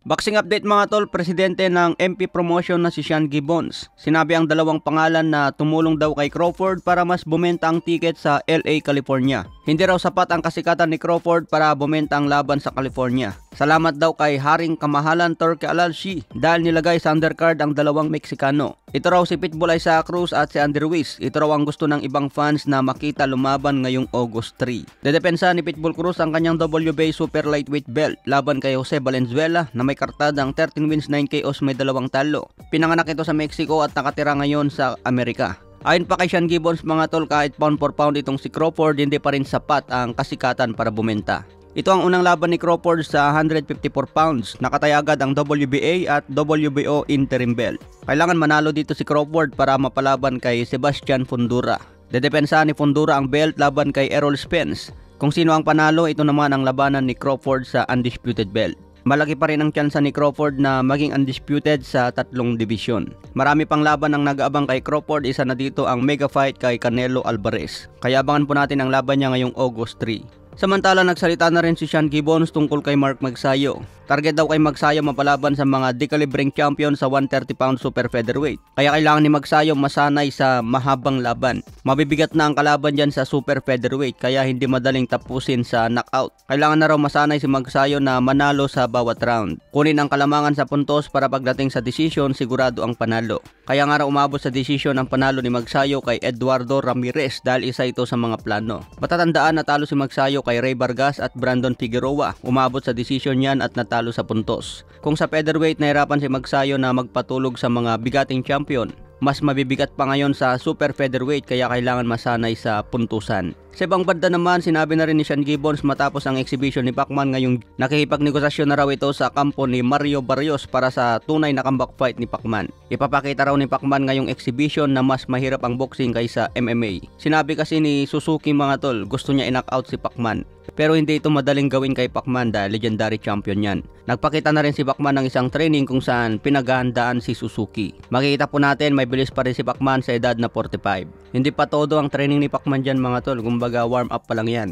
Boxing update mga tol, presidente ng MP Promotion na si Sean Gibbons. Sinabi ang dalawang pangalan na tumulong daw kay Crawford para mas bumenta ang ticket sa LA, California. Hindi raw sapat ang kasikatan ni Crawford para bumenta ang laban sa California. Salamat daw kay Haring Kamahalan Turki Alalshi dahil nilagay sa undercard ang dalawang Meksikano. Ito raw si Pitbull Isaac Cruz at si Andy Ruiz. Ito raw ang gusto ng ibang fans na makita lumaban ngayong August 3. Dedepensa ni Pitbull Cruz ang kanyang WBA Super Lightweight belt laban kay Jose Valenzuela na may kartadang 13 wins 9 KOs may 2 talo. Pinanganak ito sa Mexico at nakatira ngayon sa Amerika. Ayon pa kay Sean Gibbons mga tol, kahit pound for pound itong si Crawford, hindi pa rin sapat ang kasikatan para bumenta. Ito ang unang laban ni Crawford sa 154 pounds. Nakataya agad ang WBA at WBO interim belt. Kailangan manalo dito si Crawford para mapalaban kay Sebastian Fundora. Dedepensa ni Fundora ang belt laban kay Errol Spence. Kung sino ang panalo, ito naman ang labanan ni Crawford sa undisputed belt. Malaki pa rin ang tsansa ni Crawford na maging undisputed sa tatlong division. Marami pang laban ang nag-aabang kay Crawford, isa na dito ang mega fight kay Canelo Alvarez. Kaya abangan po natin ang laban niya ngayong August 3. Samantala, nagsalita na rin si Sean Gibbons tungkol kay Mark Magsayo. Target daw kay Magsayo mapalaban sa mga decalibering champion sa 130 pound super featherweight. Kaya kailangan ni Magsayo masanay sa mahabang laban. Mabibigat na ang kalaban dyan sa super featherweight kaya hindi madaling tapusin sa knockout. Kailangan na raw masanay si Magsayo na manalo sa bawat round. Kunin ang kalamangan sa puntos para pagdating sa decision sigurado ang panalo. Kaya nga raw umabot sa decision ang panalo ni Magsayo kay Eduardo Ramirez dahil isa ito sa mga plano. Matatandaan na talo si Magsayo kay Ray Vargas at Brandon Figueroa. Umabot sa decision yan at natalo sa puntos. Kung sa featherweight nahirapan si Magsayo na magpatulog sa mga bigating champion, mas mabibigat pa ngayon sa super featherweight kaya kailangan masanay sa puntusan. Sa ibang banda naman, sinabi na rin ni Sean Gibbons matapos ang exhibition ni Pacman ngayong nakikipagnegosasyon na raw ito sa kampo ni Mario Barrios para sa tunay na comeback fight ni Pacman. Ipapakita raw ni Pacman ngayong exhibition na mas mahirap ang boxing kaysa MMA. Sinabi kasi ni Suzuki mga tol, gusto niya i-knockout si Pacman. Pero hindi ito madaling gawin kay Pacman dahil legendary champion yan. Nagpakita na rin si Pacman ng isang training kung saan pinaghahandaan si Suzuki. Makikita po natin may bilis pa rin si Pacman sa edad na 45. Hindi pa todo ang training ni Pacman dyan mga tol, kumbaga warm up pa lang yan.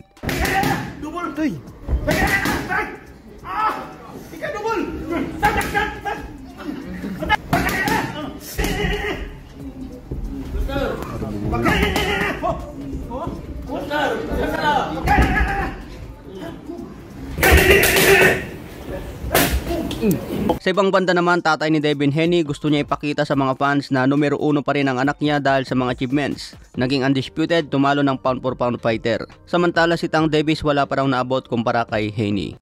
Uy! Sa ibang banda naman, tatay ni Devin Haney gusto niya ipakita sa mga fans na numero 1 pa rin ang anak niya dahil sa mga achievements. Naging undisputed, tumalo ng pound for pound fighter. Samantala si Tank Davis wala pa raw naabot kumpara kay Haney.